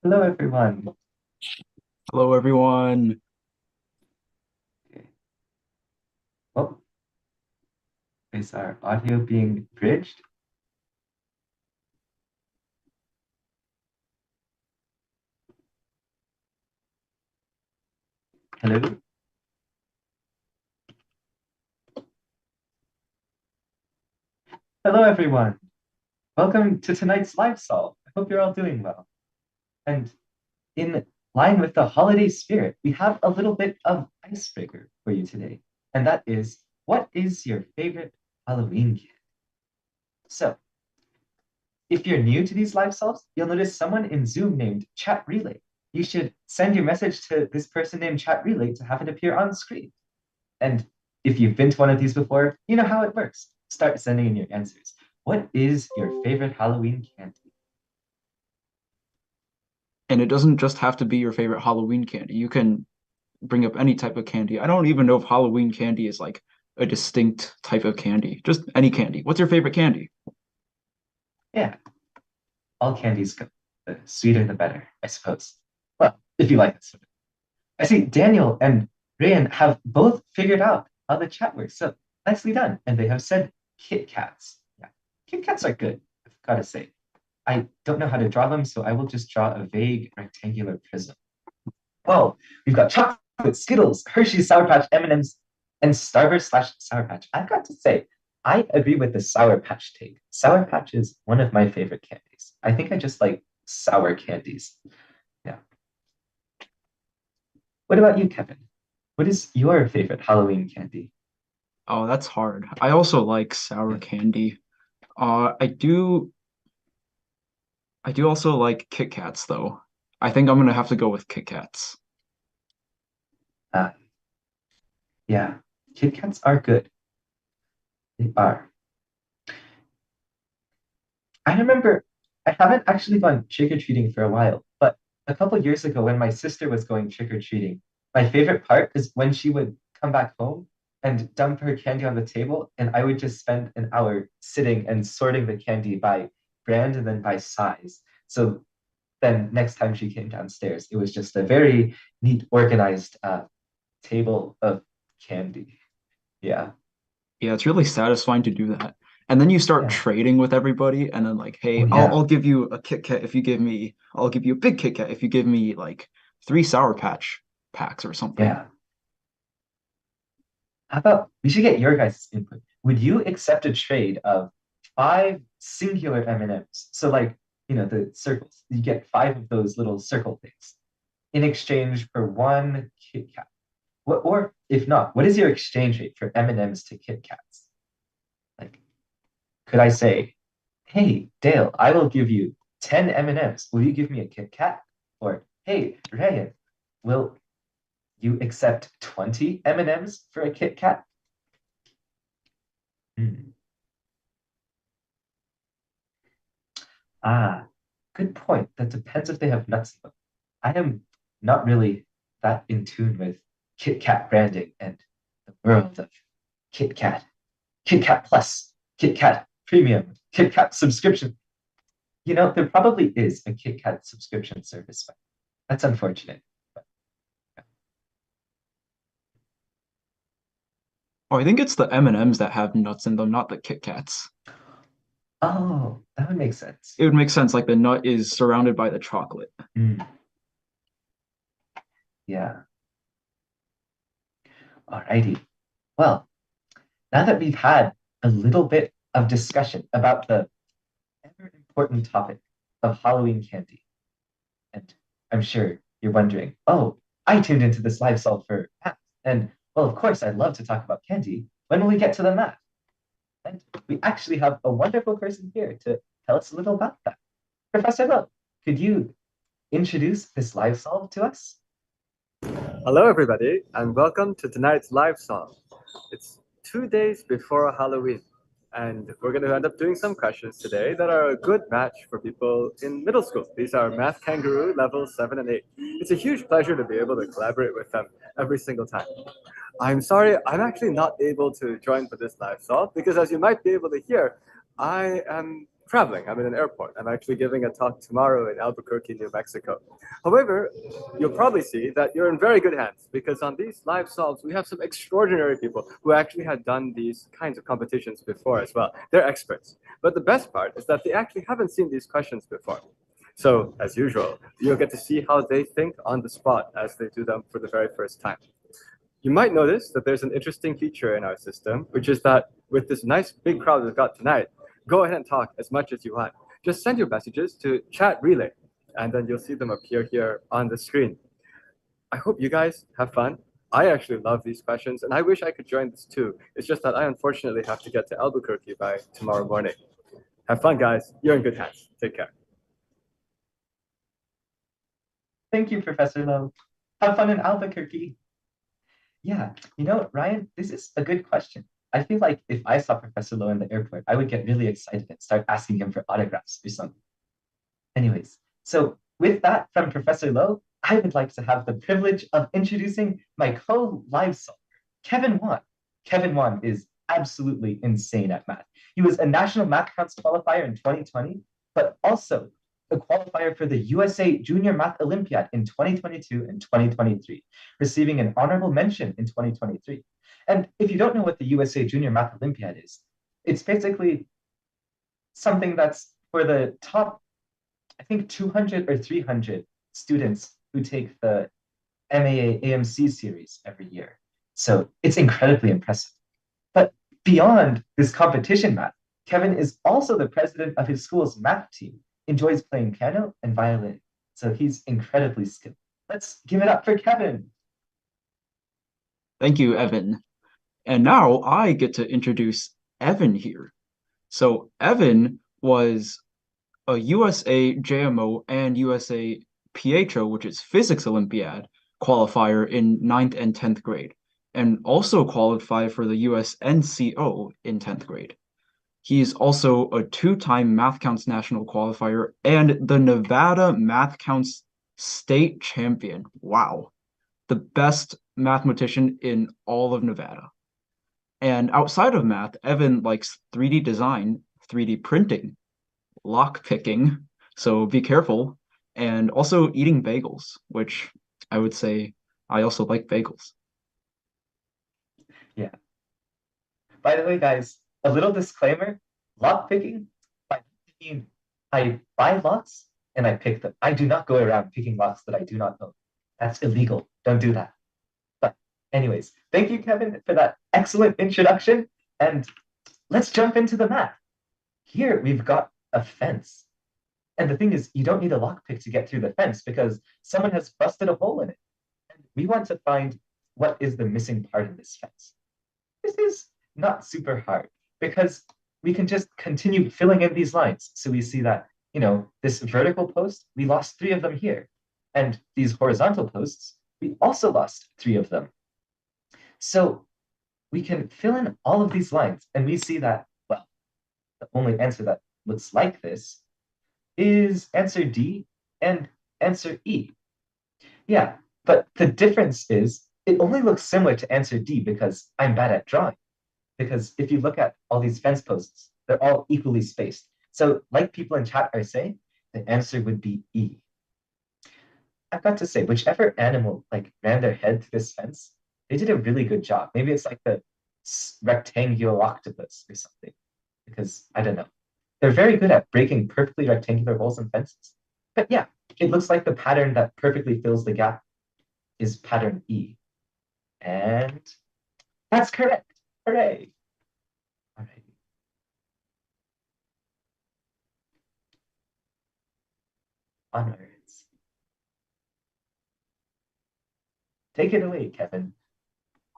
Hello, everyone. Hello, everyone. Okay. Oh, is our audio being bridged? Hello? Hello, everyone. Welcome to tonight's live solve. I hope you're all doing well. And in line with the holiday spirit, we have a little bit of icebreaker for you today. And that is, what is your favorite Halloween candy? So, if you're new to these live solves, you'll notice someone in Zoom named Chat Relay. You should send your message to this person named Chat Relay to have it appear on screen. And if you've been to one of these before, you know how it works. Start sending in your answers. What is your favorite Halloween candy? And it doesn't just have to be your favorite Halloween candy. You can bring up any type of candy. I don't even know if Halloween candy is like a distinct type of candy. Just any candy. What's your favorite candy? Yeah, all candies go. The sweeter the better, I suppose. Well, if you like it. I see Daniel and Ryan have both figured out how the chat works. So nicely done. And they have said Kit Kats. Yeah, Kit Kats are good, I've got to say. I don't know how to draw them, so I will just draw a vague rectangular prism. Oh, we've got chocolate, Skittles, Hershey's, Sour Patch, M&Ms, and Starburst slash Sour Patch. I've got to say, I agree with the Sour Patch take. Sour Patch is one of my favorite candies. I think I just like sour candies. Yeah. What about you, Kevin? What is your favorite Halloween candy? Oh, that's hard. I also like sour Yeah. candy. I do also like Kit Kats though. I think I'm gonna have to go with Kit Kats. Uh, yeah. Kit Kats are good. They are. I remember I haven't actually gone trick-or-treating for a while, but a couple years ago when my sister was going trick-or-treating, my favorite part is when she would come back home and dump her candy on the table, and I would just spend an hour sitting and sorting the candy by brand and then by size. So then next time she came downstairs, it was just a very neat, organized table of candy. Yeah. Yeah, it's really satisfying to do that. And then you start Yeah. trading with everybody, and then like, Oh hey, I'll yeah. I'll give you a Kit Kat if you give me, I'll give you a big Kit Kat if you give me like three Sour Patch packs or something. Yeah. How about we should get your guys' input? Would you accept a trade of five singular M&Ms? So like, the circles. You get five of those little circle things in exchange for one Kit Kat. Or if not, what is your exchange rate for M&Ms to Kit Kats? Like, could I say, hey, Dale, I will give you 10 M&Ms. Will you give me a Kit Kat? Or, hey, Ryan, will you accept 20 M&Ms for a Kit Kat? Hmm. Ah, good point. That depends if they have nuts in them. I am not really that in tune with Kit Kat branding and the world of Kit Kat, Kit Kat Plus, Kit Kat Premium, Kit Kat subscription. There probably is a Kit Kat subscription service, but that's unfortunate. But, Oh, I think it's the M&Ms that have nuts in them, not the Kit Kats. oh, that would make sense. It would make sense, like the nut is surrounded by the chocolate. Mm, yeah. Alrighty. Well, now that we've had a little bit of discussion about the ever important topic of Halloween candy, and I'm sure you're wondering, oh, I tuned into this live solve for math. And well, of course, I'd love to talk about candy. When will we get to the math? And we actually have a wonderful person here to tell us a little about that. Professor Lowe, could you introduce this live solve to us? Hello, everybody, and welcome to tonight's live song. It's 2 days before Halloween, and we're going to end up doing some questions today that are a good match for people in middle school. These are Math Kangaroo levels 7 and 8. It's a huge pleasure to be able to collaborate with them every single time. I'm sorry, I'm actually not able to join for this live solve because, as you might be able to hear, I am traveling. I'm in an airport. I'm actually giving a talk tomorrow in Albuquerque, New Mexico. However, you'll probably see that you're in very good hands because on these live solves, we have some extraordinary people who actually had done these kinds of competitions before as well. They're experts. But the best part is that they actually haven't seen these questions before. So, as usual, you'll get to see how they think on the spot as they do them for the very first time. You might notice that there's an interesting feature in our system, which is that with this nice big crowd we've got tonight, go ahead and talk as much as you want. Just send your messages to chat relay, and then you'll see them appear here on the screen. I hope you guys have fun. I actually love these questions, and I wish I could join this too. It's just that I unfortunately have to get to Albuquerque by tomorrow morning. Have fun, guys. You're in good hands. Take care. Thank you, Professor Lowe. Have fun in Albuquerque. Yeah, Ryan, this is a good question. I feel like if I saw Professor Lowe in the airport, I would get really excited and start asking him for autographs or something. Anyways, so with that from Professor Lowe, I would like to have the privilege of introducing my co-live solver, Kevin Wan. Kevin Wan is absolutely insane at math. He was a national math counts qualifier in 2020, but also a qualifier for the USA Junior Math Olympiad in 2022 and 2023, receiving an honorable mention in 2023. And if you don't know what the USA Junior Math Olympiad is, it's basically something that's for the top, I think, 200 or 300 students who take the MAA AMC series every year. So it's incredibly impressive. But beyond this competition math, Kevin is also the president of his school's math team, enjoys playing piano and violin. So he's incredibly skilled. Let's give it up for Kevin. Thank you, Evan. And now I get to introduce Evan here. So Evan was a USA JMO and USA PHO, which is Physics Olympiad, qualifier in 9th and 10th grade, and also qualified for the US NCO in 10th grade. He's also a two-time Math Counts national qualifier and the Nevada Math Counts state champion. Wow. The best mathematician in all of Nevada. And outside of math, Evan likes 3D design, 3D printing, lock picking, so be careful, and also eating bagels, which I would say I also like bagels. Yeah. By the way, guys, a little disclaimer, lock picking, by mean I buy locks and I pick them. I do not go around picking locks that I do not own. That's illegal. Don't do that. But anyways, thank you, Kevin, for that excellent introduction. And let's jump into the math. Here we've got a fence. And the thing is, you don't need a lockpick to get through the fence because someone has busted a hole in it. And we want to find what is the missing part of this fence. This is not super hard because we can just continue filling in these lines. So we see that, this vertical post, we lost 3 of them here. And these horizontal posts, we also lost 3 of them. So we can fill in all of these lines and we see that, well, the only answer that looks like this is answer D and answer E. Yeah, but the difference is it only looks similar to answer D because I'm bad at drawing. Because if you look at all these fence posts, they're all equally spaced. So like people in chat are saying, the answer would be E. I've got to say, whichever animal ran their head to this fence, they did a really good job. Maybe it's like the rectangular octopus or something, because I don't know. They're very good at breaking perfectly rectangular holes in fences. But yeah, it looks like the pattern that perfectly fills the gap is pattern E. And that's correct. Hooray. All right. Onwards. Take it away, Kevin.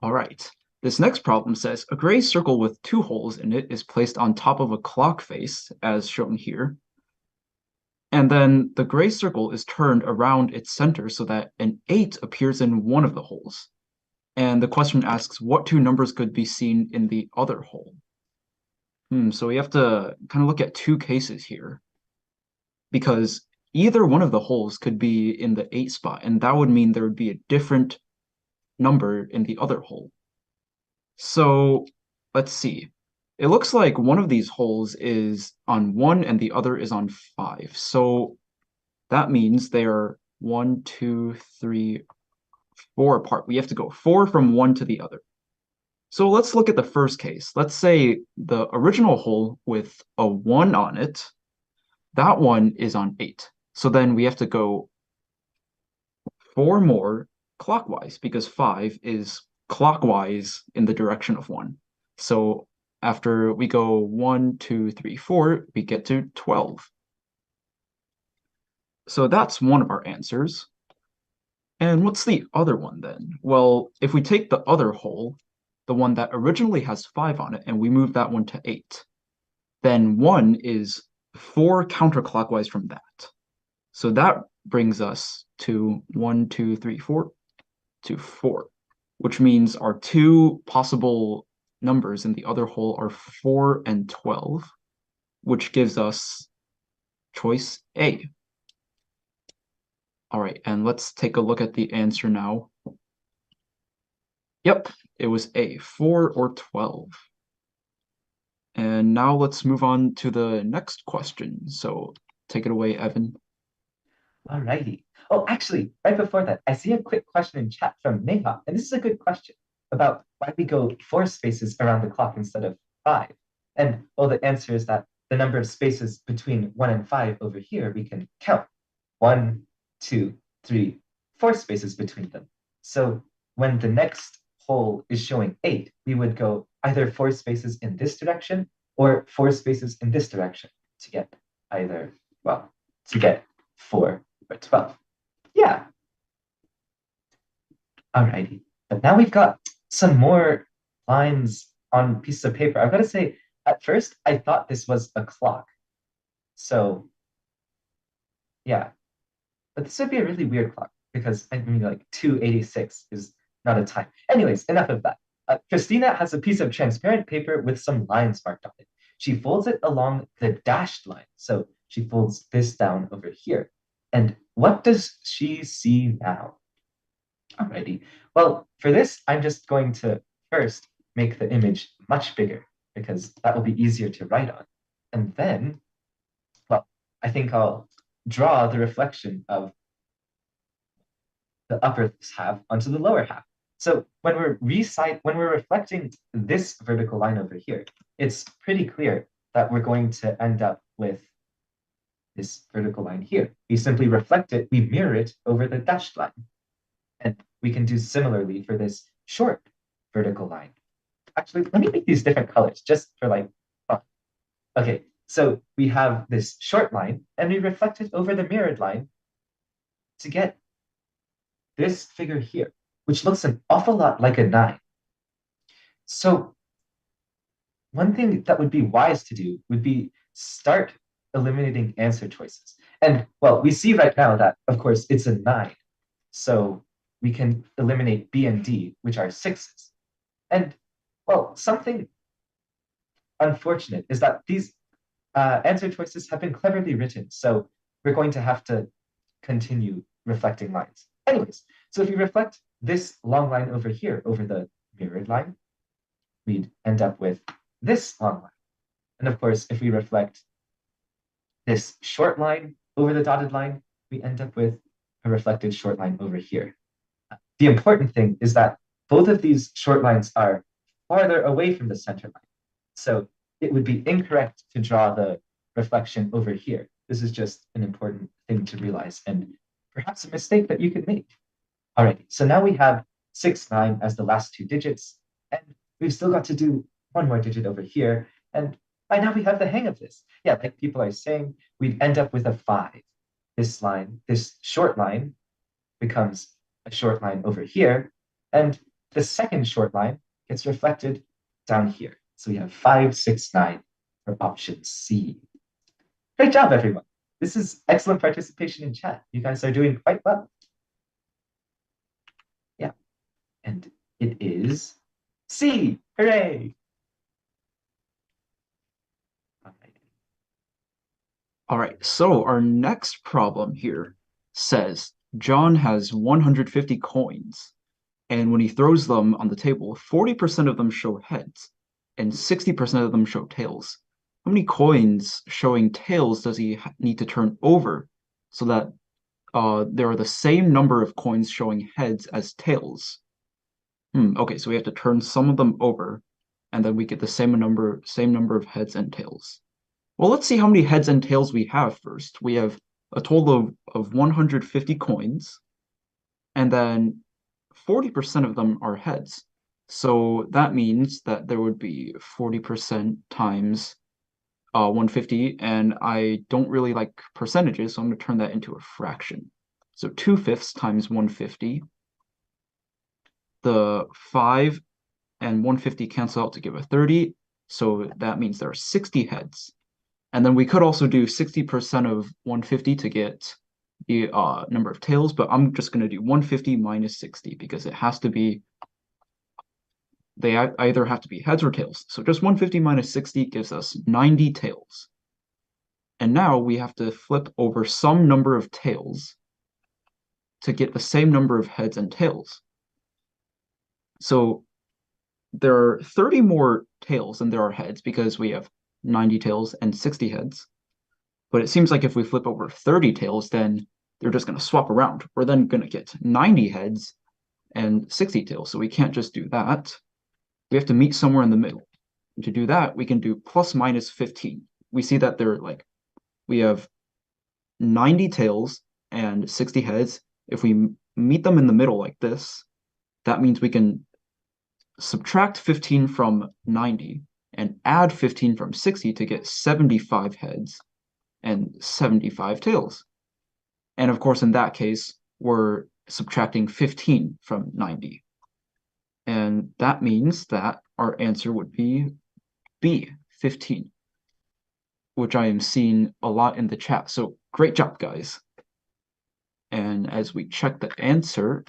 All right. This next problem says a gray circle with 2 holes in it is placed on top of a clock face, as shown here. And then the gray circle is turned around its center so that an 8 appears in one of the holes. And the question asks what 2 numbers could be seen in the other hole. So we have to kind of look at 2 cases here, because either one of the holes could be in the 8 spot, and that would mean there would be a different number in the other hole. So let's see. It looks like one of these holes is on 1 and the other is on 5. So that means they are 1, 2, 3, 4 apart. We have to go 4 from one to the other. So let's look at the first case. Let's say the original hole with a 1 on it, that one is on 8. So then we have to go 4 more clockwise because 5 is clockwise in the direction of 1. So after we go 1, 2, 3, 4, we get to 12. So that's one of our answers. And what's the other one then? Well, if we take the other hole, the one that originally has 5 on it, and we move that one to 8, then 1 is 4 counterclockwise from that. So that brings us to 1, 2, 3, 4 to 4, which means our two possible numbers in the other hole are 4 and 12, which gives us choice A. All right, and let's take a look at the answer now. Yep, it was A, 4 or 12. And now let's move on to the next question. So take it away, Evan. Alrighty. Oh, actually, right before that, I see a quick question in chat from Neha, and this is a good question about why we go 4 spaces around the clock instead of 5. And well, the answer is that the number of spaces between 1 and 5 over here, we can count 1, 2, 3, 4 spaces between them. So when the next hole is showing 8, we would go either 4 spaces in this direction or 4 spaces in this direction to get either, well, to get 4 or 12. Yeah. Alrighty. But now we've got some more lines on pieces of paper. I've got to say, at first, I thought this was a clock. So, yeah. But this would be a really weird clock because, I mean, like 286 is not a time. Anyways, enough of that. Christina has a piece of transparent paper with some lines marked on it. She folds it along the dashed line. So she folds this down over here. And what does she see now? Alrighty. Well, for this, I'm just going to first make the image much bigger because that will be easier to write on. And then, well, I think I'll draw the reflection of the upper half onto the lower half. So when we're reflecting this vertical line over here, it's pretty clear that we're going to end up with this vertical line here. We simply reflect it, we mirror it over the dashed line. And we can do similarly for this short vertical line. Actually, let me make these different colors just for like fun. Okay, so we have this short line and we reflect it over the mirrored line to get this figure here, which looks an awful lot like a 9. So one thing that would be wise to do would be start eliminating answer choices. And well, we see right now that, of course, it's a 9. So we can eliminate B and D, which are 6s. And well, something unfortunate is that these answer choices have been cleverly written. So we're going to have to continue reflecting lines. Anyways, so if you reflect this long line over here over the mirrored line, we'd end up with this long line. And of course, if we reflect this short line over the dotted line, we end up with a reflected short line over here. The important thing is that both of these short lines are farther away from the center line. So it would be incorrect to draw the reflection over here. This is just an important thing to realize and perhaps a mistake that you could make. All right, so now we have 6, 9 as the last 2 digits, and we've still got to do one more digit over here. And by now we have the hang of this. Yeah, like people are saying, we'd end up with a 5. This line, this short line becomes a short line over here, and the second short line gets reflected down here. So we have 5, 6, 9 for option C. Great job, everyone. This is excellent participation in chat. You guys are doing quite well. Yeah, and it is C. Hooray! All right, so our next problem here says John has 150 coins, and when he throws them on the table, 40% of them show heads. and 60% of them show tails. How many coins showing tails does he need to turn over so that there are the same number of coins showing heads as tails? Okay, so we have to turn some of them over, and then we get the same number of heads and tails. Well, let's see how many heads and tails we have first. We have a total of 150 coins, and then 40% of them are heads. So that means that there would be 40% times 150, and I don't really like percentages, so I'm going to turn that into a fraction. So 2/5 times 150. The 5 and 150 cancel out to give a 30, so that means there are 60 heads. And then we could also do 60% of 150 to get the number of tails, but I'm just going to do 150 minus 60 because it has to be, they either have to be heads or tails. So just 150 minus 60 gives us 90 tails. And now we have to flip over some number of tails to get the same number of heads and tails. So there are 30 more tails than there are heads because we have 90 tails and 60 heads. But it seems like if we flip over 30 tails, then they're just going to swap around. We're then going to get 90 heads and 60 tails. So we can't just do that. We have to meet somewhere in the middle. And to do that, we can do plus minus 15. We see that we have 90 tails and 60 heads. If we meet them in the middle like this, that means we can subtract 15 from 90 and add 15 from 60 to get 75 heads and 75 tails. And of course, in that case, we're subtracting 15 from 90. And that means that our answer would be B, 15, which I am seeing a lot in the chat. So great job, guys. And as we check the answer,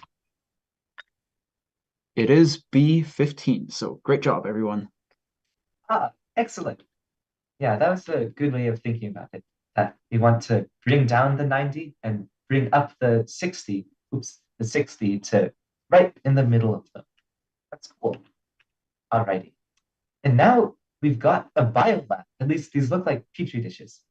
it is B15. So great job, everyone. Excellent. Yeah, that was a good way of thinking about it. That we want to bring down the 90 and bring up the 60, the 60 to right in the middle of them. That's cool. Alrighty. And now we've got a biolab. At least these look like petri dishes.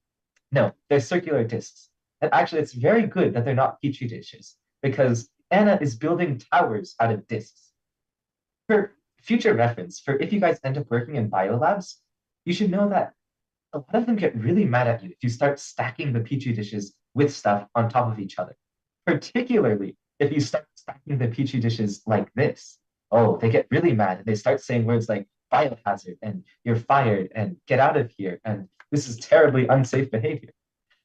No, they're circular discs. And actually, it's very good that they're not petri dishes because Anna is building towers out of discs. For future reference, for if you guys end up working in biolabs, you should know that a lot of them get really mad at you if you start stacking the petri dishes with stuff on top of each other. Particularly if you start stacking the petri dishes like this. Oh, they get really mad and they start saying words like biohazard and you're fired and get out of here and this is terribly unsafe behavior.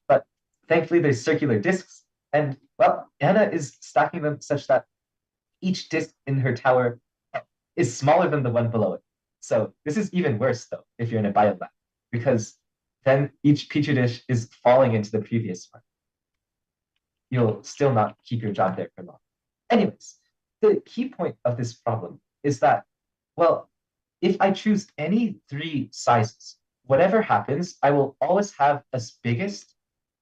But thankfully, there's circular discs, and well, Anna is stacking them such that each disc in her tower is smaller than the one below it. So this is even worse though if you're in a biolab, because then each petri dish is falling into the previous one. You'll still not keep your job there for long. Anyways, the key point of this problem is that, well, if I choose any 3 sizes, whatever happens, I will always have a biggest,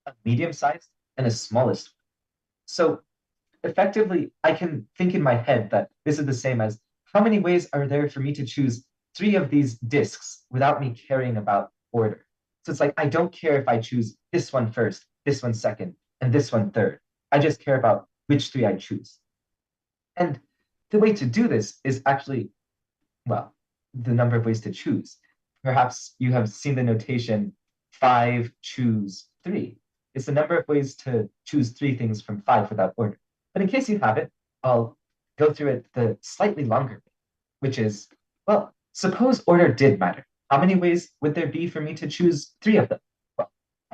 a medium-sized, and a smallest. So effectively, I can think in my head that this is the same as how many ways are there for me to choose 3 of these discs without me caring about order. So it's like, I don't care if I choose this one first, this one second, and this one third. I just care about which 3 I choose. And the way to do this is actually, well, the number of ways to choose. Perhaps you have seen the notation 5, choose 3. It's the number of ways to choose 3 things from 5 without order. But in case you haven't, I'll go through it the slightly longer way, which is, well, suppose order did matter. How many ways would there be for me to choose 3 of them? Well,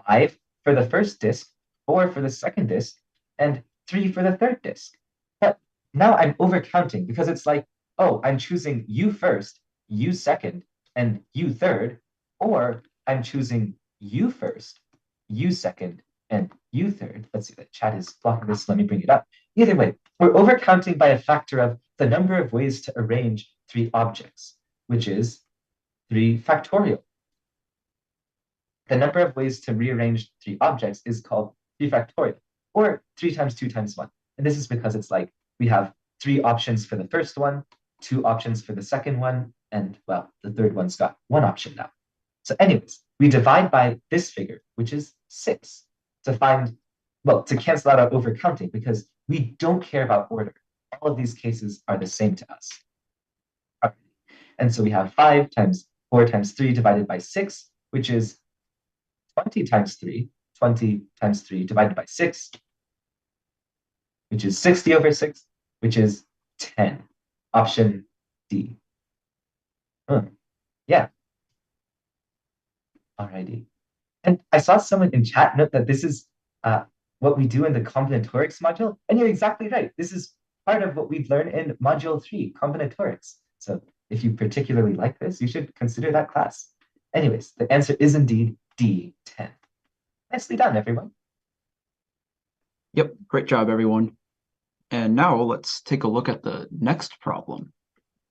5 for the first disk, 4 for the second disk, and 3 for the third disk. But now I'm overcounting because it's like, oh, I'm choosing you first, you second, and you third, or I'm choosing you first, you second, and you third. Let's see, the chat is blocking this. Let me bring it up. Either way, we're overcounting by a factor of the number of ways to arrange 3 objects, which is 3 factorial. The number of ways to rearrange 3 objects is called 3 factorial, or 3 times 2 times 1. And this is because it's like we have 3 options for the first one, 2 options for the second one, And well, the third one's got one option now. So anyways, we divide by this figure, which is 6, to find, well, to cancel out our overcounting because we don't care about order. All of these cases are the same to us. And so we have 5 times 4 times 3 divided by 6, which is 20 times 3, 20 times 3 divided by 6, which is 60 over 6, which is 10. Option D. Yeah. Alrighty. And I saw someone in chat note that this is what we do in the combinatorics module. And you're exactly right. This is part of what we've learned in module 3, combinatorics. So if you particularly like this, you should consider that class. Anyways, the answer is indeed D10. Nicely done, everyone. Yep, great job, everyone. And now let's take a look at the next problem.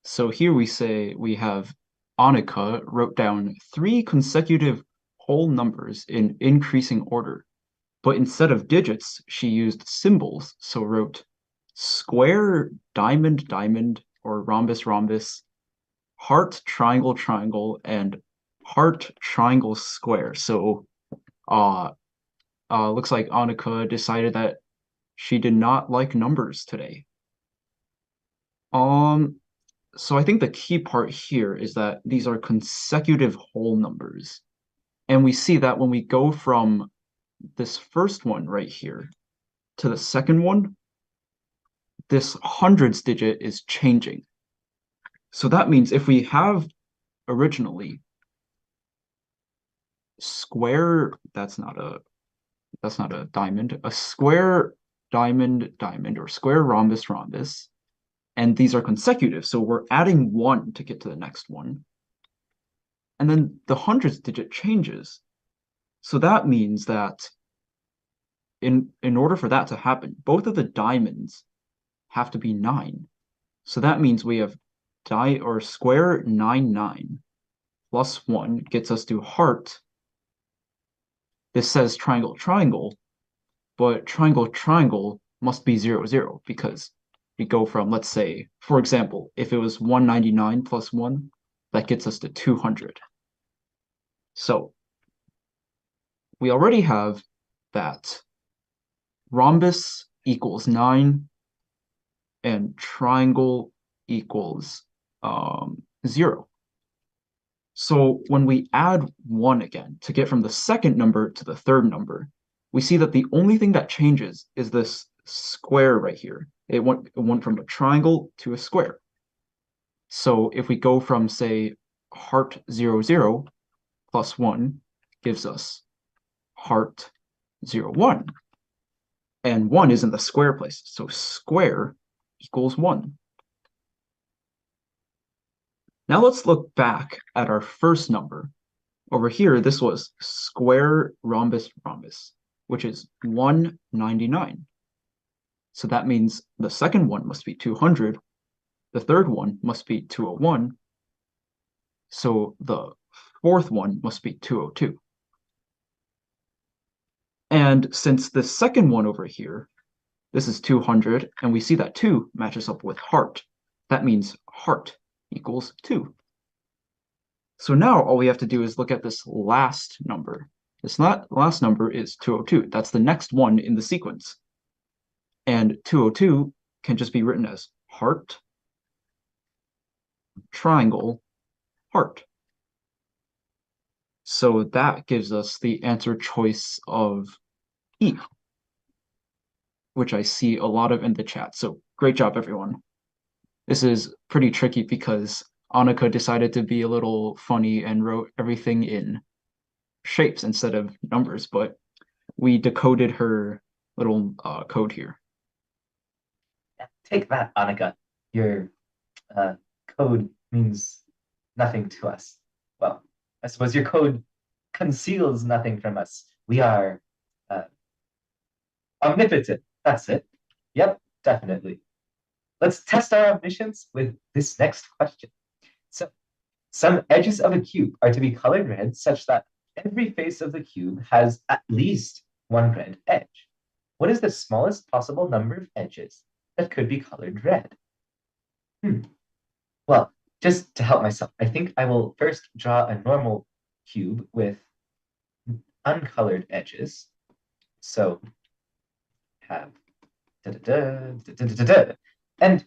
So here we say we have Annika wrote down 3 consecutive whole numbers in increasing order, but instead of digits, she used symbols. So wrote square, diamond, diamond, or rhombus, rhombus, heart, triangle, triangle, and heart, triangle, square. So looks like Annika decided that she did not like numbers today. So I think the key part here is that these are consecutive whole numbers. And we see that when we go from this first one right here to the second one, this hundreds digit is changing. So that means if we have originally square, that's not a diamond, a square, diamond, diamond, or square, rhombus, rhombus, and these are consecutive, so we're adding 1 to get to the next one. And then the hundredths digit changes. So that means that in order for that to happen, both of the diamonds have to be 9. So that means we have square 9, 9 plus 1 gets us to heart. This says triangle, triangle, but triangle, triangle must be 0, 0 because we go from, let's say, for example, if it was 199 plus 1, that gets us to 200. So we already have that rhombus equals 9 and triangle equals 0. So when we add 1 again to get from the second number to the third number, we see that the only thing that changes is this square right here. It went from a triangle to a square. So if we go from, say, heart 0, 0 plus 1 gives us heart 0, 1. And 1 is in the square place. So square equals 1. Now let's look back at our first number. Over here, this was square rhombus rhombus, which is 199. So that means the second one must be 200. The third one must be 201. So the fourth one must be 202. And since the second one over here, this is 200, and we see that 2 matches up with heart. That means heart equals 2. So now all we have to do is look at this last number. This last number is 202. That's the next one in the sequence. And 202 can just be written as heart, triangle, heart. So that gives us the answer choice of E, which I see a lot of in the chat. So great job, everyone. This is pretty tricky because Annika decided to be a little funny and wrote everything in shapes instead of numbers, but we decoded her little code here. Take that, Annika. Your code means nothing to us. Well, I suppose your code conceals nothing from us. We are omnipotent. That's it. Yep, definitely. Let's test our omniscience with this next question. So, some edges of a cube are to be colored red such that every face of the cube has at least one red edge. What is the smallest possible number of edges that could be colored red? Well, just to help myself, I think I will first draw a normal cube with uncolored edges. So have da, da, da, da, da, da, da. And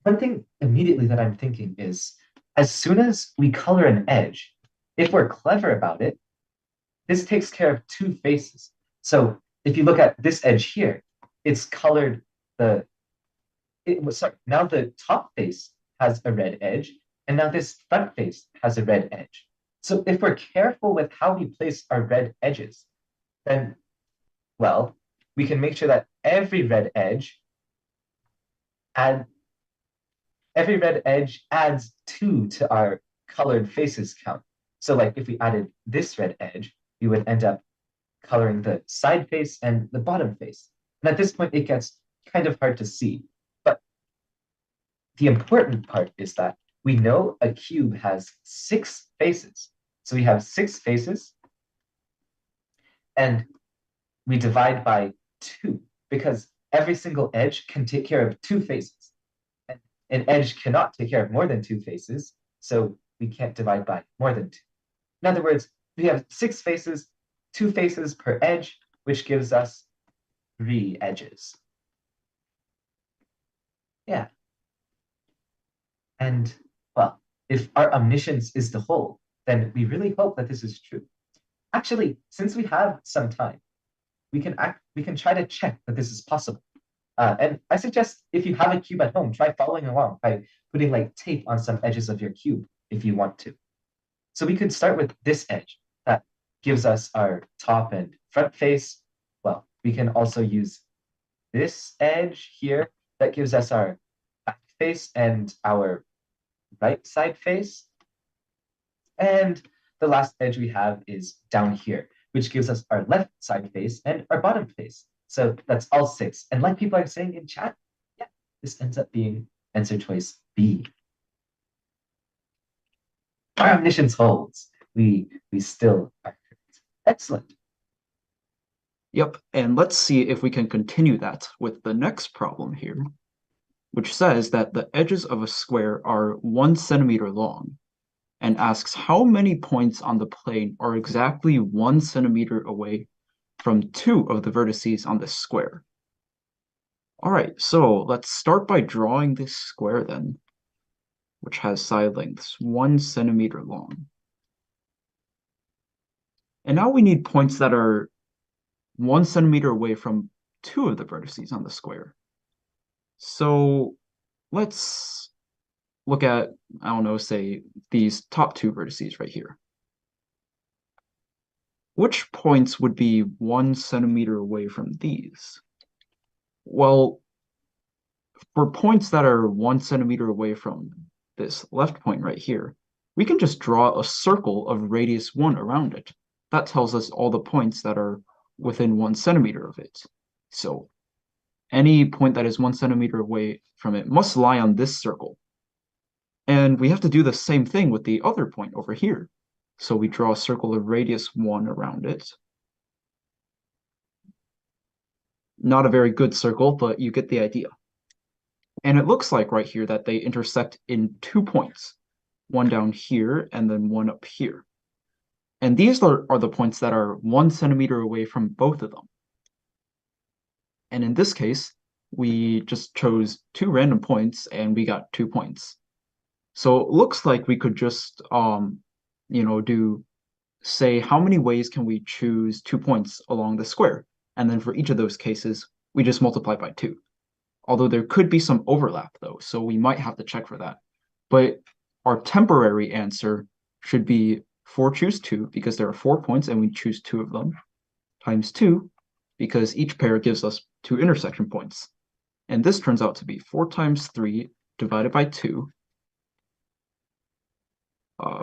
one thing immediately that I'm thinking is, as soon as we color an edge, if we're clever about it, this takes care of two faces. So if you look at this edge here, it's colored the, sorry, now the top face has a red edge, and now this front face has a red edge. So if we're careful with how we place our red edges, then, well, we can make sure that add, every red edge adds 2 to our colored faces count. So like if we added this red edge, we would end up coloring the side face and the bottom face. And at this point, it gets kind of hard to see. But the important part is that we know a cube has 6 faces. So we have 6 faces, and we divide by 2 because every single edge can take care of 2 faces. And an edge cannot take care of more than 2 faces, so we can't divide by more than 2. In other words, we have 6 faces, 2 faces per edge, which gives us 3 edges. Yeah. And, well, if our omniscience is the whole, then we really hope that this is true. Actually, since we have some time, we can try to check that this is possible. And I suggest if you have a cube at home, try following along by putting like tape on some edges of your cube if you want to. So we could start with this edge that gives us our top and front face. Well, we can also use this edge here that gives us our back face and our right side face. And the last edge we have is down here, which gives us our left side face and our bottom face. So that's all 6. And like people are saying in chat, yeah, this ends up being answer choice B. Our omniscience holds. We still are correct. Excellent. Yep, and let's see if we can continue that with the next problem here, which says that the edges of a square are 1 centimeter long, and asks how many points on the plane are exactly 1 centimeter away from 2 of the vertices on this square. All right, so let's start by drawing this square then, which has side lengths 1 centimeter long. And now we need points that are 1 centimeter away from 2 of the vertices on the square. So let's look at, I don't know, say these top 2 vertices right here. Which points would be 1 centimeter away from these? Well, for points that are 1 centimeter away from this left point right here, we can just draw a circle of radius 1 around it. That tells us all the points that are within 1 centimeter of it. So any point that is 1 centimeter away from it must lie on this circle. And we have to do the same thing with the other point over here. So we draw a circle of radius 1 around it. Not a very good circle, but you get the idea. And it looks like right here that they intersect in 2 points, one down here and then one up here. And these are the points that are 1 centimeter away from both of them. And in this case, we just chose 2 random points and we got 2 points. So it looks like we could just, say how many ways can we choose 2 points along the square? And then for each of those cases, we just multiply by 2. Although there could be some overlap though, so we might have to check for that. But our temporary answer should be 4 choose 2 because there are 4 points and we choose 2 of them, times 2 because each pair gives us 2 intersection points. And this turns out to be 4 times 3 divided by 2.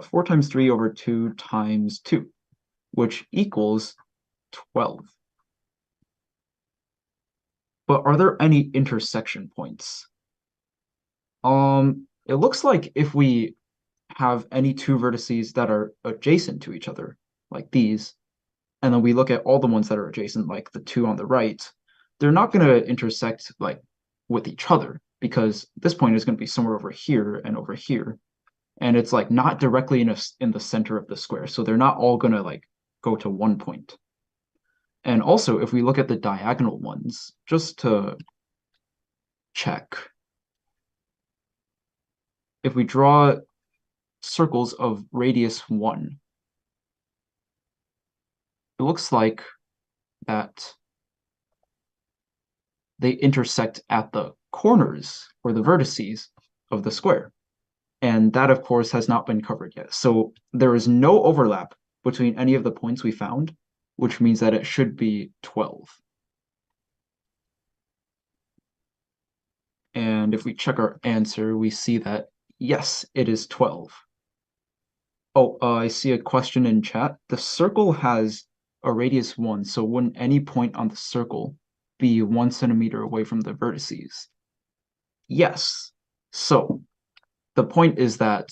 4 times 3 over 2 times 2, which equals 12. But are there any intersection points? It looks like if we have any 2 vertices that are adjacent to each other, like these, and then we look at all the ones that are adjacent, like the 2 on the right, they're not going to intersect like with each other because this point is going to be somewhere over here and over here. and it's like not directly in the center of the square, so they're not all gonna like go to one point. And also, if we look at the diagonal ones, just to check, if we draw circles of radius 1, it looks like that they intersect at the corners or the vertices of the square. And that, of course, has not been covered yet. So there is no overlap between any of the points we found, which means that it should be 12. And if we check our answer, we see that, yes, it is 12. Oh, I see a question in chat. The circle has a radius 1, so wouldn't any point on the circle be 1 centimeter away from the vertices? Yes. So the point is that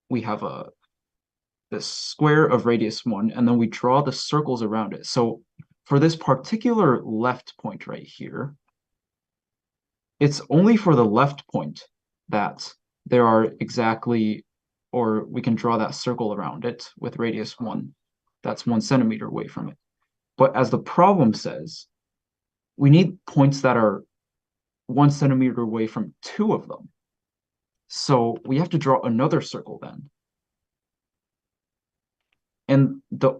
we have this square of radius 1, and then we draw the circles around it. So for this particular left point right here, it's only for the left point that there are exactly, or we can draw that circle around it with radius 1. That's 1 centimeter away from it. But as the problem says, we need points that are 1 centimeter away from 2 of them. So we have to draw another circle then. And the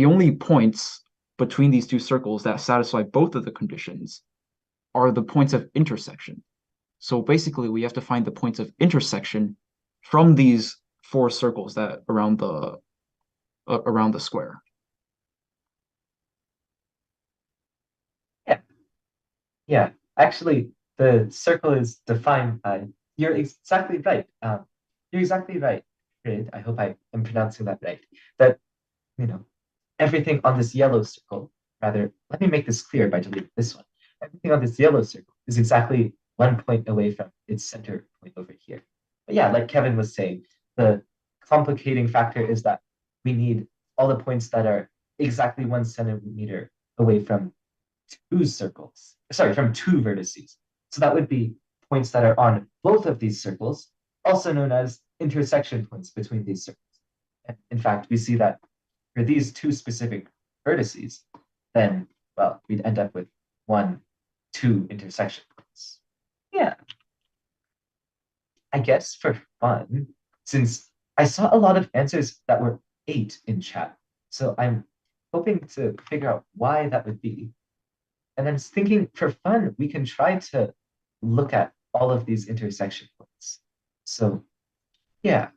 only points between these two circles that satisfy both of the conditions are the points of intersection. So basically, we have to find the points of intersection from these 4 circles that around the square. Yeah. Actually, the circle is defined by. You're exactly right. You're exactly right, Fred. I hope I am pronouncing that right. That you know everything on this yellow circle. Rather, let me make this clear by deleting this one. Everything on this yellow circle is exactly 1 point away from its center point over here. But yeah, like Kevin was saying, the complicating factor is that we need all the points that are exactly 1 centimeter away from 2 circles. Sorry, from 2 vertices. So that would be points that are on both of these circles, also known as intersection points between these circles. And in fact, we see that for these 2 specific vertices, then, well, we'd end up with 1, 2 intersection points. Yeah. I guess for fun, since I saw a lot of answers that were 8 in chat, so I'm hoping to figure out why that would be. And I was thinking for fun, we can try to look at all of these intersection points. So, yeah.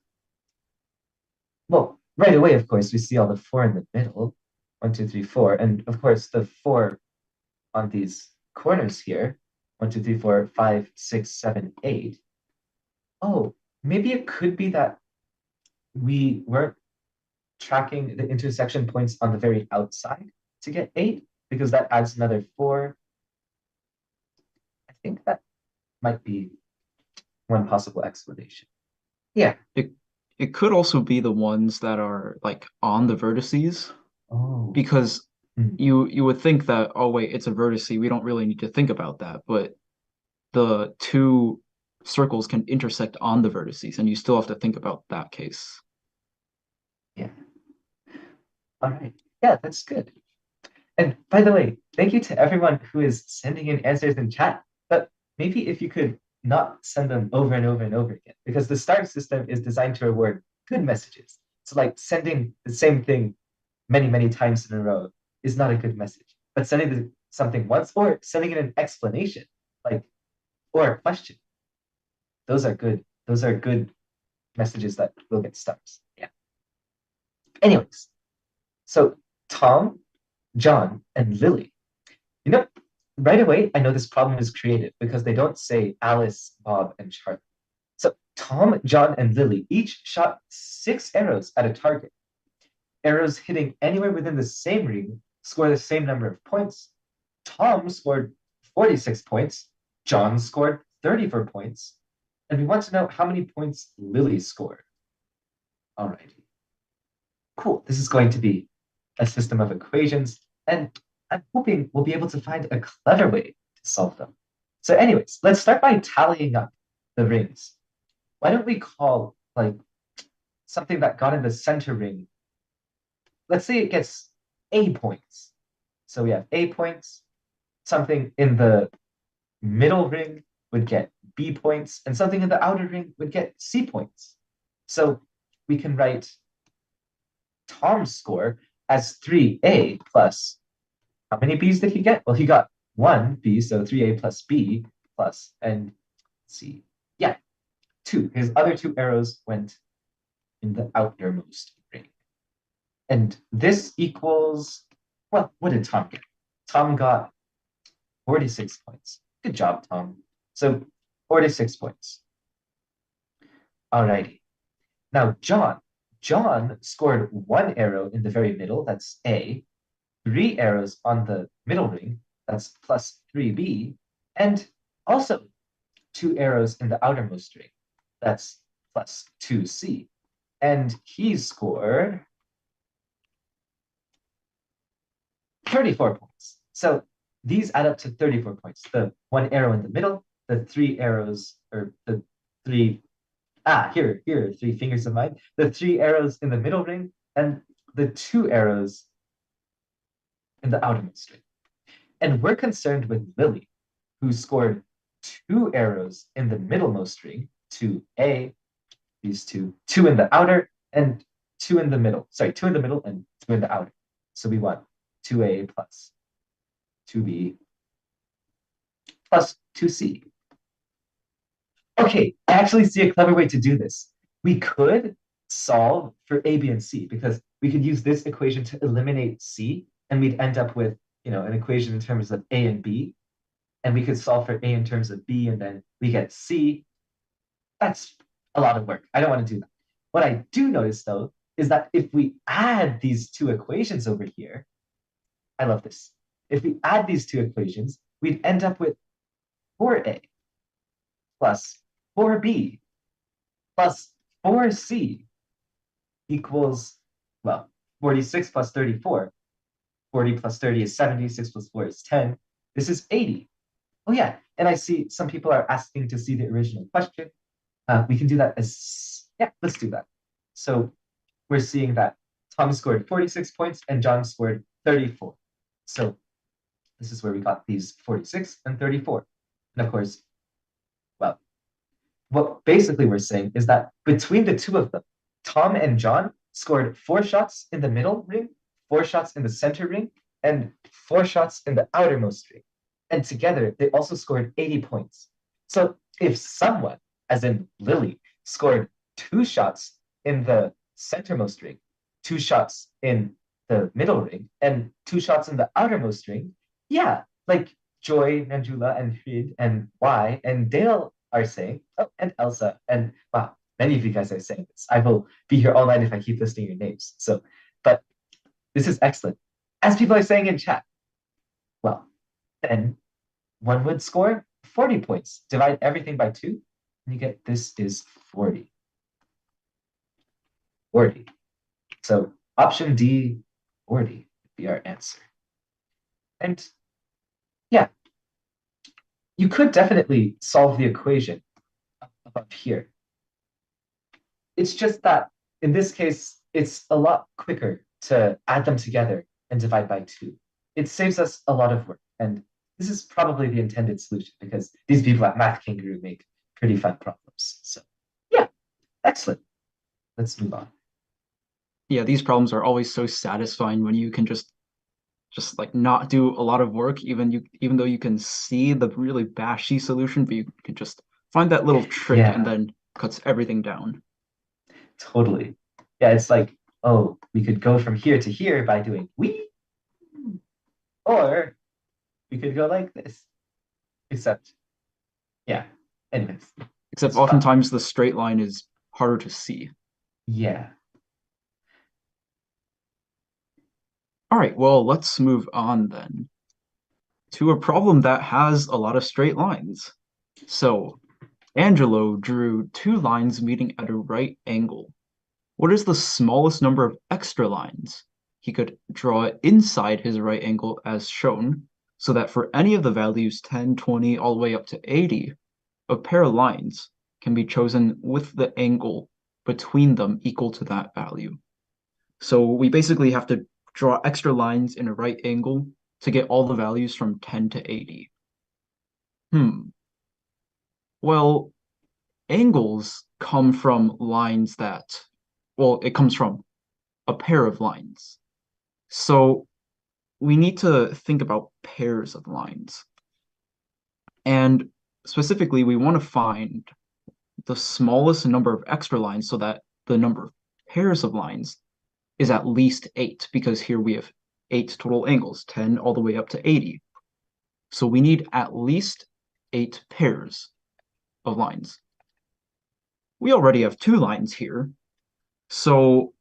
Well, right away, of course, we see all the 4 in the middle. 1, 2, 3, 4. And of course, the 4 on these corners here. 1, 2, 3, 4, 5, 6, 7, 8. Oh, maybe it could be that we weren't tracking the intersection points on the very outside to get 8, because that adds another 4. I think that might be one possible explanation. Yeah. It could also be the ones that are like on the vertices, Oh. because you would think that, oh wait, it's a vertice, we don't really need to think about that, but the 2 circles can intersect on the vertices, and you still have to think about that case. Yeah. All right. Yeah, that's good. And by the way, thank you to everyone who is sending in answers in chat. But maybe if you could not send them over and over and over again, because the star system is designed to reward good messages. So like sending the same thing many, many times in a row is not a good message. But sending something once or sending in an explanation, like or a question, those are good. Those are good messages that will get stars. Yeah. Anyways, so Tom, John, and Lily. You know, right away, I know this problem is created because they don't say Alice, Bob, and Charlie. So Tom, John, and Lily each shot 6 arrows at a target. Arrows hitting anywhere within the same ring score the same number of points. Tom scored 46 points. John scored 34 points. And we want to know how many points Lily scored. Alrighty. Cool. This is going to be a system of equations, and I'm hoping we'll be able to find a clever way to solve them. So anyways, let's start by tallying up the rings. why don't we call like something that got in the center ring? Let's say it gets A points. So we have A points. Something in the middle ring would get B points, and something in the outer ring would get C points. So we can write Tom's score as 3A plus, how many B's did he get? Well, he got one B, so 3A plus B plus, and let's see, yeah, two. His other two arrows went in the outermost ring. And this equals, well, what did Tom get? Tom got 46 points. Good job, Tom. So 46 points. Alrighty. Now, John. John scored one arrow in the very middle, that's A, three arrows on the middle ring, that's plus 3B, and also two arrows in the outermost ring, that's plus 2C. And he scored 34 points. So these add up to 34 points. The one arrow in the middle, the three arrows, or the three, here are three fingers of mine, the three arrows in the middle ring, and the two arrows in the outermost ring. And we're concerned with Lily, who scored two arrows in the middlemost ring, 2A, these two in the outer, and two in the middle. Sorry, two in the middle and two in the outer. So we want 2A plus 2B plus 2C. Okay, I actually see a clever way to do this. We could solve for A, B, and C because we could use this equation to eliminate C, and we'd end up with, an equation in terms of A and B, and we could solve for A in terms of B, and then we get C. That's a lot of work. I don't want to do that. What I do notice, though, is that if we add these two equations over here, I love this. If we add these two equations, we'd end up with 4A plus 4B plus 4C equals, well, 46 plus 34. 40 plus 30 is 70, 6 plus 4 is 10. This is 80. Oh yeah, and I see some people are asking to see the original question. We can do that as, yeah, let's do that. So we're seeing that Tom scored 46 points and John scored 34. So this is where we got these 46 and 34. And of course, well, what basically we're saying is that between the two of them, Tom and John scored 4 shots in the middle ring, 4 shots in the center ring, and 4 shots in the outermost ring. And together, they also scored 80 points. So if someone, as in Lily, scored 2 shots in the centermost ring, 2 shots in the middle ring, and 2 shots in the outermost ring, yeah, like Joy, Nanjula, and Hrid, and Y, and Dale are saying, oh, and Elsa, and wow, many of you guys are saying this. I will be here all night if I keep listing your names. So, but this is excellent. As people are saying in chat, well, then one would score 40 points. Divide everything by 2, and you get this is 40. 40. So option D, 40 would be our answer. And yeah, you could definitely solve the equation up here. It's just that in this case, it's a lot quicker to add them together and divide by 2. It saves us a lot of work. And this is probably the intended solution because these people at Math Kangaroo make pretty fun problems. So yeah, excellent. Let's move on. Yeah, these problems are always so satisfying when you can just like not do a lot of work, even though you can see the really bashy solution, but you can just find that little trick and then cuts everything down. Totally. Yeah, it's like, oh, we could go from here to here by doing wee, or we could go like this. Except, yeah. Anyways. Except oftentimes the straight line is harder to see. Yeah. All right, well, let's move on then to a problem that has a lot of straight lines. So, Angelo drew 2 lines meeting at a right angle. What is the smallest number of extra lines he could draw inside his right angle as shown, so that for any of the values 10, 20, all the way up to 80, a pair of lines can be chosen with the angle between them equal to that value. So we basically have to draw extra lines in a right angle to get all the values from 10 to 80. Well, angles come from lines that, well, it comes from a pair of lines. So we need to think about pairs of lines. And specifically, we want to find the smallest number of extra lines so that the number of pairs of lines is at least 8, because here we have 8 total angles, 10 all the way up to 80. So we need at least 8 pairs of lines. We already have 2 lines here, so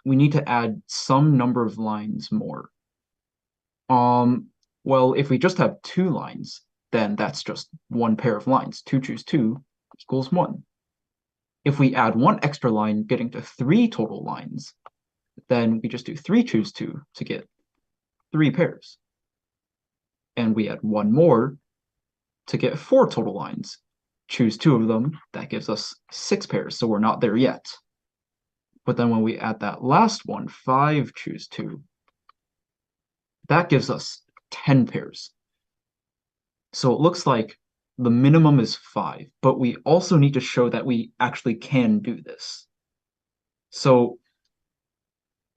we need to add some number of lines more. Well, if we just have 2 lines, then that's just one pair of lines. 2 choose 2 equals 1. If we add 1 extra line, getting to 3 total lines, then we just do 3 choose 2 to get 3 pairs. And we add 1 more to get 4 total lines. Choose 2 of them, that gives us 6 pairs, so we're not there yet. But then when we add that last one, 5 choose 2, that gives us 10 pairs. So it looks like the minimum is 5, but we also need to show that we actually can do this. So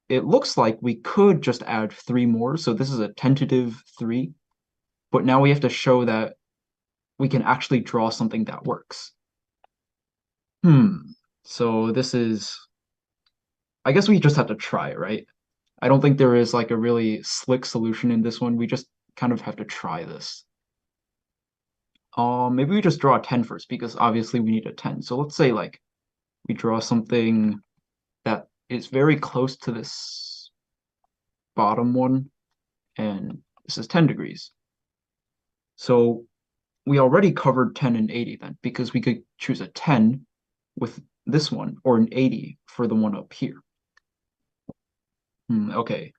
it looks like we could just add 3 more. So this is a tentative 3, but now we have to show that we can actually draw something that works. So this is, I guess we just have to try, right? I don't think there is like a really slick solution in this one. We just kind of have to try this. Maybe we just draw a 10 first, because obviously we need a 10. So let's say like we draw something that is very close to this bottom one, and this is 10 degrees. So we already covered 10 and 80 then, because we could choose a 10 with this one, or an 80 for the one up here. Okay.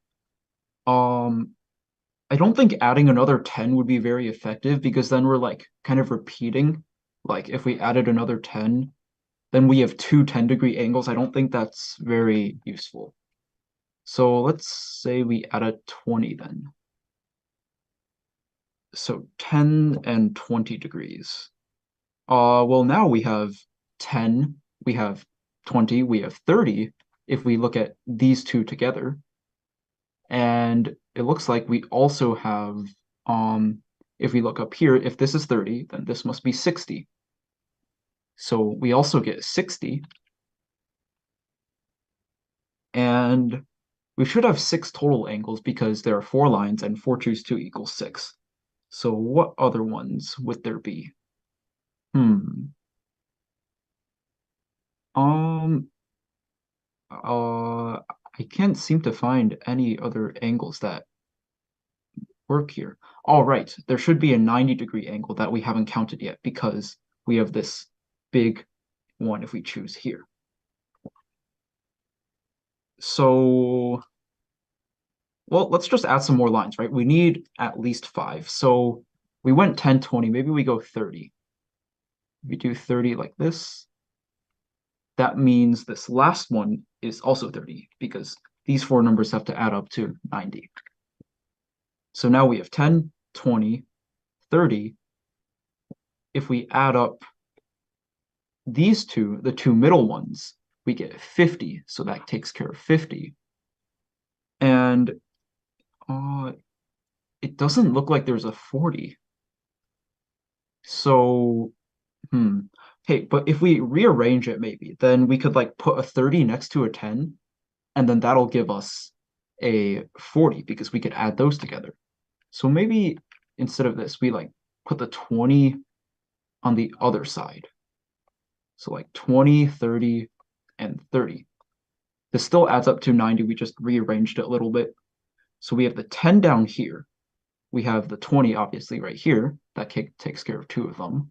I don't think adding another 10 would be very effective, because then we're like kind of repeating. Like if we added another 10, then we have 2 10-degree angles. I don't think that's very useful. So let's say we add a 20 then. So 10 and 20 degrees. Well, now we have 10, we have 20, we have 30 if we look at these two together. And it looks like we also have, if we look up here, if this is 30, then this must be 60. So we also get 60. And we should have 6 total angles, because there are 4 lines, and 4 choose 2 equals 6. So what other ones would there be? I can't seem to find any other angles that work here. All right, there should be a 90-degree angle that we haven't counted yet, because we have this big one if we choose here. So, well, let's just add some more lines, right? We need at least 5. So we went 10, 20, maybe we go 30. We do 30 like this. That means this last one is also 30, because these 4 numbers have to add up to 90. So now we have 10, 20, 30. If we add up these two, the 2 middle ones, we get 50. So that takes care of 50. And it doesn't look like there's a 40. So, hey, but if we rearrange it maybe, then we could like put a 30 next to a 10, and then that'll give us a 40, because we could add those together. So maybe instead of this, we like put the 20 on the other side. So like 20, 30, and 30. This still adds up to 90. We just rearranged it a little bit. So we have the 10 down here. We have the 20 obviously right here. That takes care of 2 of them.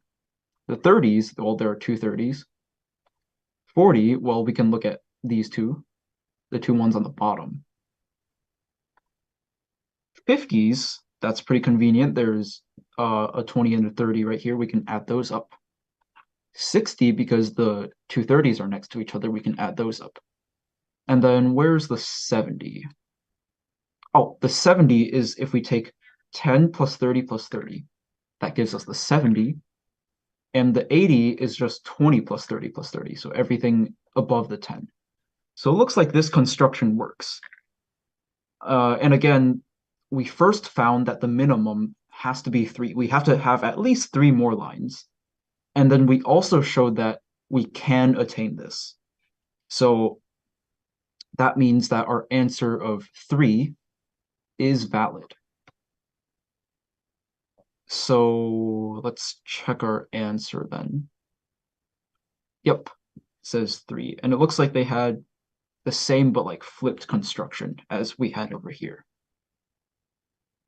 The 30s, well, there are 2 30s. 40, well, we can look at these two, the 2 ones on the bottom. 50s, that's pretty convenient. There's a 20 and a 30 right here. We can add those up. 60 because the two 30s are next to each other. We can add those up. And then where's the 70? Oh, the 70 is if we take 10 plus 30 plus 30. That gives us the 70. And the 80 is just 20 plus 30 plus 30. So everything above the 10. So it looks like this construction works. And again, we first found that the minimum has to be 3. We have to have at least 3 more lines. And then we also showed that we can attain this. So that means that our answer of 3 is valid. So let's check our answer then. Yep, it says 3. And it looks like they had the same but like flipped construction as we had over here.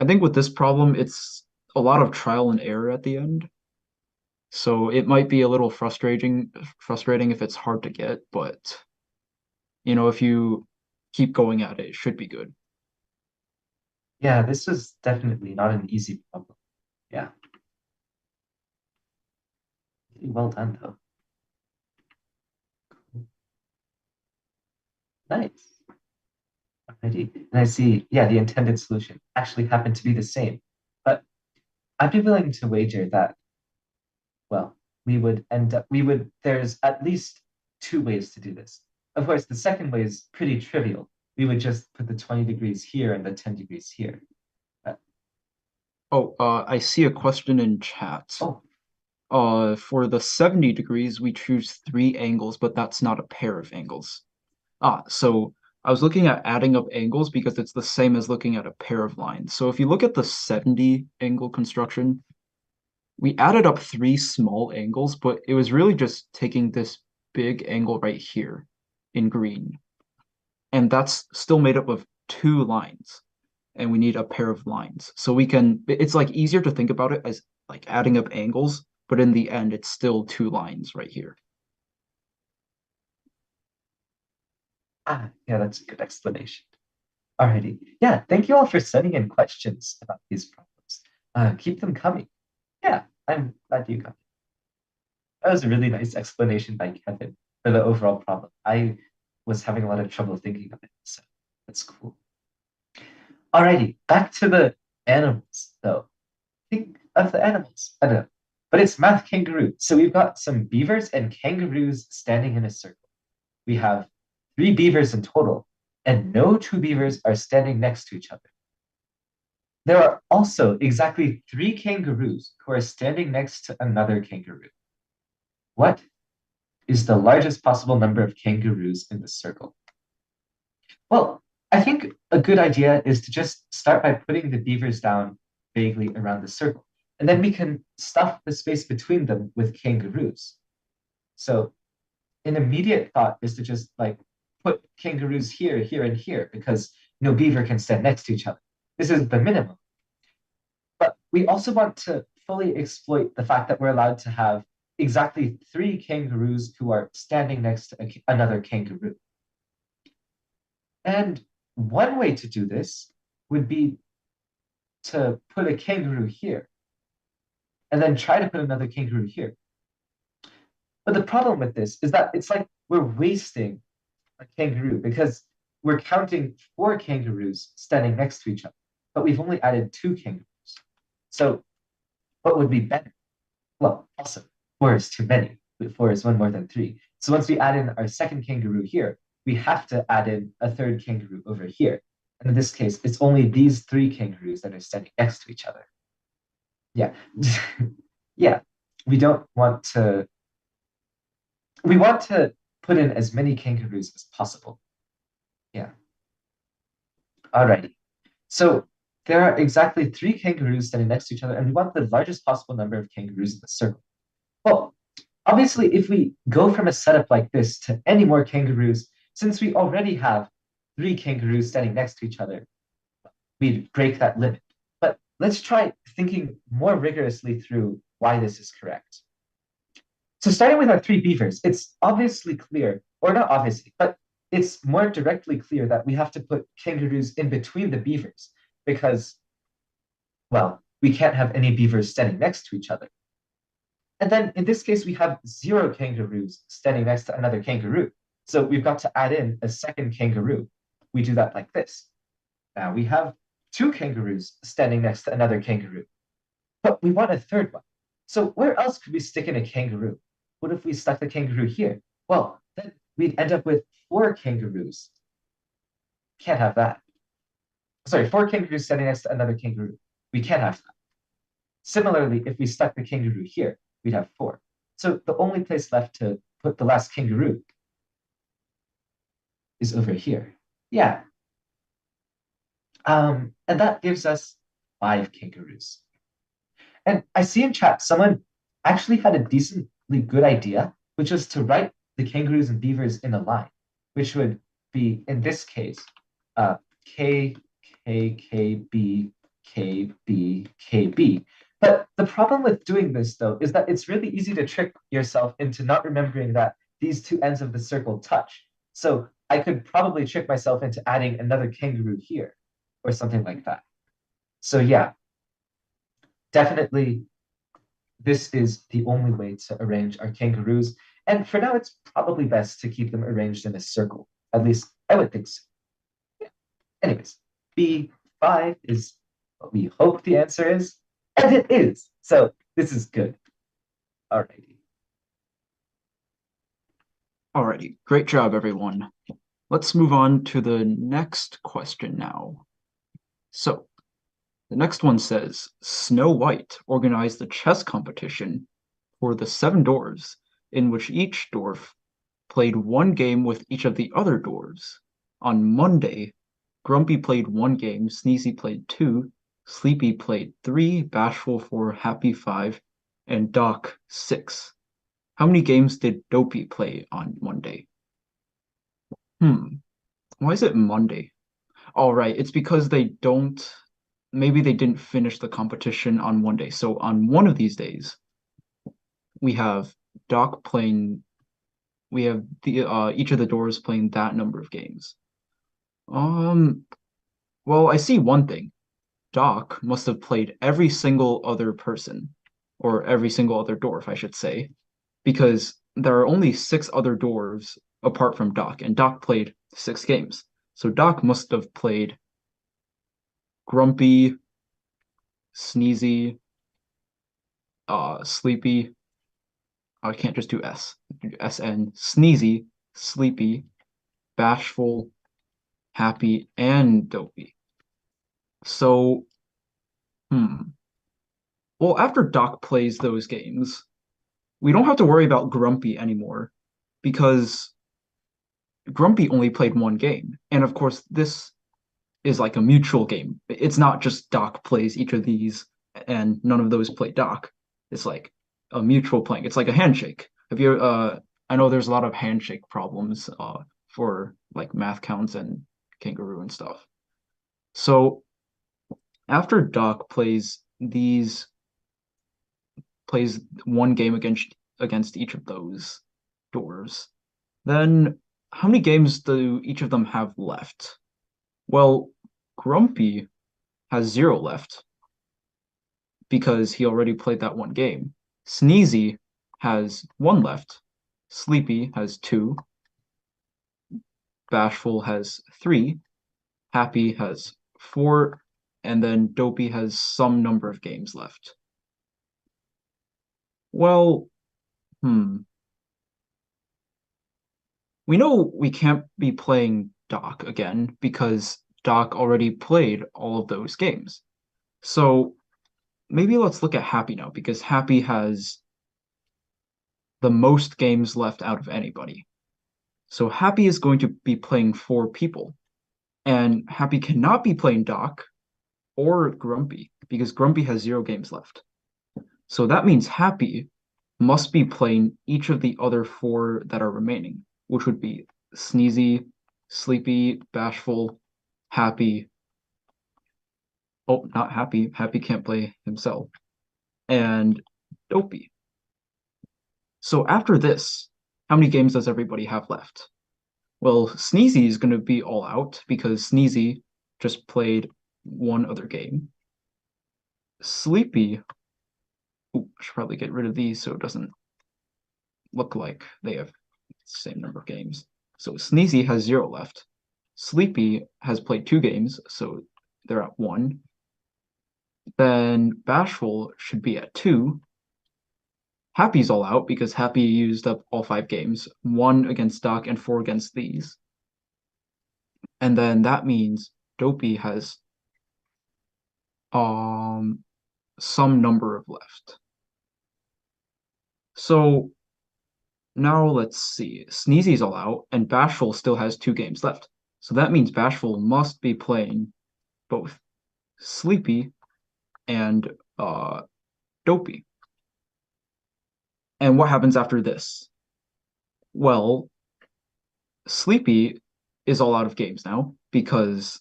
I think with this problem, it's a lot of trial and error at the end. So it might be a little frustrating if it's hard to get, but if you keep going at it, it should be good. Yeah, this was definitely not an easy problem. Yeah. Well done, though. Nice. Alrighty. And I see, yeah, the intended solution actually happened to be the same. But I'd be willing to wager that, well, there's at least 2 ways to do this. Of course, the second way is pretty trivial. We would just put the 20 degrees here and the 10 degrees here. Oh, I see a question in chat. Oh, For the 70 degrees, we choose 3 angles, but that's not a pair of angles. So I was looking at adding up angles because it's the same as looking at a pair of lines. So if you look at the 70 angle construction, we added up 3 small angles, but it was really just taking this big angle right here in green. And that's still made up of 2 lines. And we need a pair of lines. So it's like easier to think about it as like adding up angles, but in the end, it's still 2 lines right here. yeah, that's a good explanation. Alrighty. Yeah, thank you all for sending in questions about these problems. Keep them coming. Yeah, I'm glad you got it. That was a really nice explanation by Kevin for the overall problem. I was having a lot of trouble thinking of it, so that's cool. Alrighty, back to the animals, though. Think of the animals. I don't know. But it's Math Kangaroo. So we've got some beavers and kangaroos standing in a circle. We have 3 beavers in total, and no 2 beavers are standing next to each other. There are also exactly 3 kangaroos who are standing next to another kangaroo. What is the largest possible number of kangaroos in the circle? Well, I think a good idea is to just start by putting the beavers down vaguely around the circle, and then we can stuff the space between them with kangaroos. So an immediate thought is to just like put kangaroos here, here, and here, because no beaver can stand next to each other. This is the minimum. But we also want to fully exploit the fact that we're allowed to have exactly 3 kangaroos who are standing next to another kangaroo. And one way to do this would be to put a kangaroo here and then try to put another kangaroo here. But the problem with this is that it's like we're wasting a kangaroo because we're counting 4 kangaroos standing next to each other, but we've only added 2 kangaroos. So what would be better? Well, also, 4 is too many. 4 is 1 more than 3. So once we add in our second kangaroo here, we have to add in a third kangaroo over here. And in this case, it's only these 3 kangaroos that are standing next to each other. Yeah. Yeah. We want to put in as many kangaroos as possible. Yeah. Alrighty. So there are exactly 3 kangaroos standing next to each other, and we want the largest possible number of kangaroos in the circle. Well, obviously, if we go from a setup like this to any more kangaroos, since we already have 3 kangaroos standing next to each other, we'd break that limit. But let's try thinking more rigorously through why this is correct. So starting with our 3 beavers, it's obviously clear, or not obviously, but it's more directly clear that we have to put kangaroos in between the beavers because, well, we can't have any beavers standing next to each other. And then in this case, we have 0 kangaroos standing next to another kangaroo. So we've got to add in a second kangaroo. We do that like this. Now we have 2 kangaroos standing next to another kangaroo, but we want a third one. So where else could we stick in a kangaroo? What if we stuck the kangaroo here? Well, then we'd end up with 4 kangaroos. Can't have that. Sorry, 4 kangaroos standing next to another kangaroo. We can't have that. Similarly, if we stuck the kangaroo here, we'd have 4. So the only place left to put the last kangaroo is over here. Yeah. And that gives us 5 kangaroos. And I see in chat someone actually had a decently good idea, which was to write the kangaroos and beavers in a line, which would be, in this case, K, K, K, B, K, B, K, B. But the problem with doing this, though, is that it's really easy to trick yourself into not remembering that these two ends of the circle touch. So I could probably trick myself into adding another kangaroo here or something like that. So yeah, definitely this is the only way to arrange our kangaroos. And for now, it's probably best to keep them arranged in a circle. At least I would think so. Yeah. Anyways, B5 is what we hope the answer is, and it is. So this is good. Alrighty. Alrighty, great job, everyone. Let's move on to the next question now. So, the next one says, Snow White organized a chess competition for the 7 dwarves, in which each dwarf played 1 game with each of the other dwarves. On Monday, Grumpy played 1 game, Sneezy played 2, Sleepy played 3, Bashful 4, Happy 5, and Doc 6. How many games did Dopey play on Monday? Why is it Monday? All right, it's because maybe they didn't finish the competition on one day. So on one of these days, we have Doc playing, we have each of the dwarves playing that number of games. Well, I see one thing. Doc must have played every single other person, or every single other dwarf, I should say, because there are only 6 other dwarves apart from Doc, and Doc played 6 games. So Doc must have played Grumpy, Sneezy, Sleepy. I can't just do S. SN, Sneezy, Sleepy, Bashful, Happy, and Dopey. So, well, after Doc plays those games, we don't have to worry about Grumpy anymore because Grumpy only played 1 game. And of course, this is like a mutual game. It's not just Doc plays each of these and none of those play Doc. It's like a mutual playing. It's like a handshake. I know there's a lot of handshake problems for like math counts and kangaroo and stuff. So after Doc plays 1 game against each of those dwarves, then how many games do each of them have left? Well, Grumpy has 0 left because he already played that 1 game. Sneezy has 1 left. Sleepy has 2. Bashful has 3. Happy has 4. And then Dopey has some number of games left. Well, we know we can't be playing Doc again because Doc already played all of those games. So maybe let's look at Happy now because Happy has the most games left out of anybody. So Happy is going to be playing 4 people. And Happy cannot be playing Doc or Grumpy because Grumpy has 0 games left. So that means Happy must be playing each of the other 4 that are remaining, which would be Sneezy, Sleepy, Bashful, Happy. Oh, not Happy. Happy can't play himself. And Dopey. So after this, how many games does everybody have left? Well, Sneezy is going to be all out because Sneezy just played 1 other game. Sleepy Ooh, I should probably get rid of these so it doesn't look like they have the same number of games. So Sneezy has 0 left. Sleepy has played 2 games, so they're at 1. Then Bashful should be at 2. Happy's all out because Happy used up all 5 games, 1 against Doc and 4 against these. And then that means Dopey has some number of left. So now let's see. Sneezy's all out, and Bashful still has 2 games left. So that means Bashful must be playing both Sleepy and Dopey. And what happens after this? Well, Sleepy is all out of games now because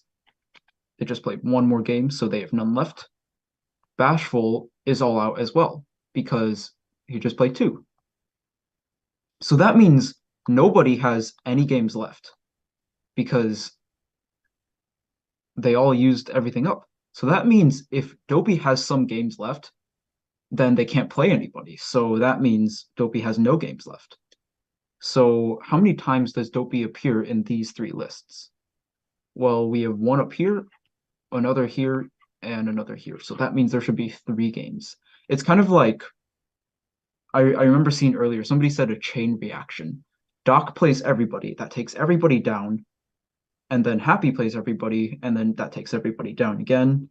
they just played 1 more game, so they have none left. Bashful is all out as well because he just played 2. So that means nobody has any games left because they all used everything up. So that means if Dopey has some games left, then they can't play anybody. So that means Dopey has no games left. So how many times does Dopey appear in these 3 lists? Well, we have 1 up here, another here, and another here. So that means there should be 3 games. It's kind of like, I remember seeing earlier, somebody said a chain reaction. Doc plays everybody, that takes everybody down, and then Happy plays everybody, and then that takes everybody down again,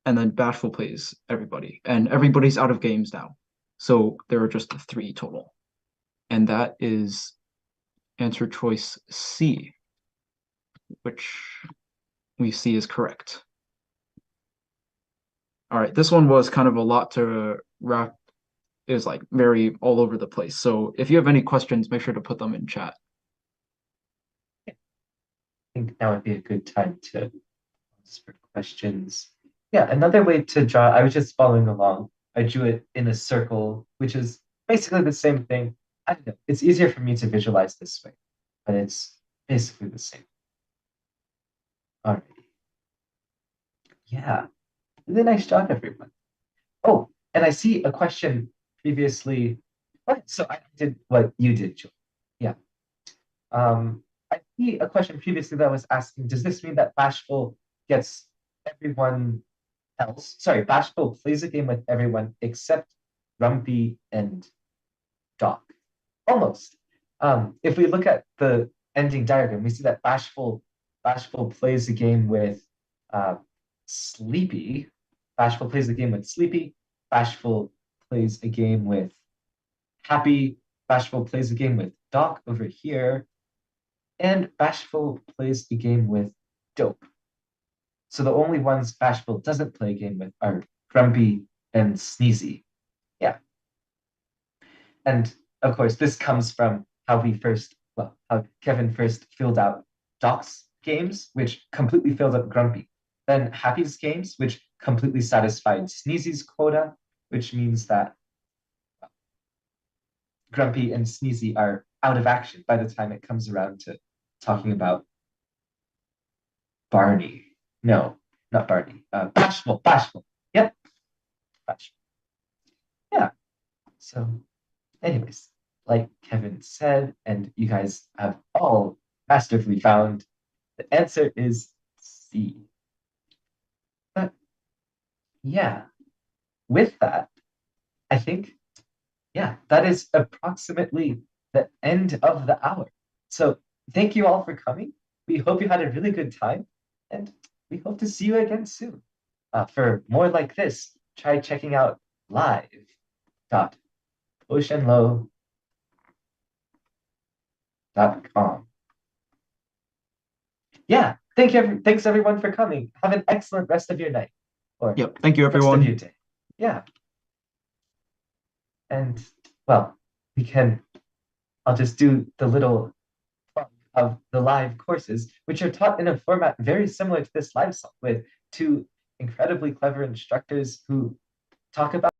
and then Bashful plays everybody, and everybody's out of games now. So there are just 3 total. And that is answer choice C, which we see is correct. All right, this one was kind of a lot to wrap. It was like very all over the place. So if you have any questions, make sure to put them in chat. I think now would be a good time to ask for questions. Yeah, another way to draw, I was just following along. I drew it in a circle, which is basically the same thing. I don't know, it's easier for me to visualize this way, but it's basically the same. All right. Yeah, really nice job, everyone. Oh, and I see a question previously. What? So I did what you did, Joel. Yeah. I see a question previously that was asking, does this mean that Bashful gets everyone else? Sorry, Bashful plays a game with everyone except Grumpy and Doc. Almost. If we look at the ending diagram, we see that Bashful plays a game with Sleepy. Bashful plays a game with Sleepy. Bashful plays a game with Happy. Bashful plays a game with Doc over here. And Bashful plays a game with Dope. So the only ones Bashful doesn't play a game with are Grumpy and Sneezy. Yeah. And of course, this comes from how how Kevin first filled out Doc's games, which completely filled up Grumpy. Then Happy's games, which completely satisfied Sneezy's quota, which means that Grumpy and Sneezy are out of action by the time it comes around to talking about Barney. No, not Barney. Bashful. Yep, Bashful. Yeah. So, anyways, like Kevin said, and you guys have all masterfully found, the answer is C. But yeah, with that, I think, yeah, that is approximately the end of the hour. So thank you all for coming. We hope you had a really good time, and we hope to see you again soon. For more like this, try checking out live.poshenlow.com. Yeah, thanks everyone for coming. Have an excellent rest of your night. Or Yep. Thank you, rest of everyone. your day. Yeah. And well, I'll just do the little plug of the live courses, which are taught in a format very similar to this live song with 2 incredibly clever instructors who talk about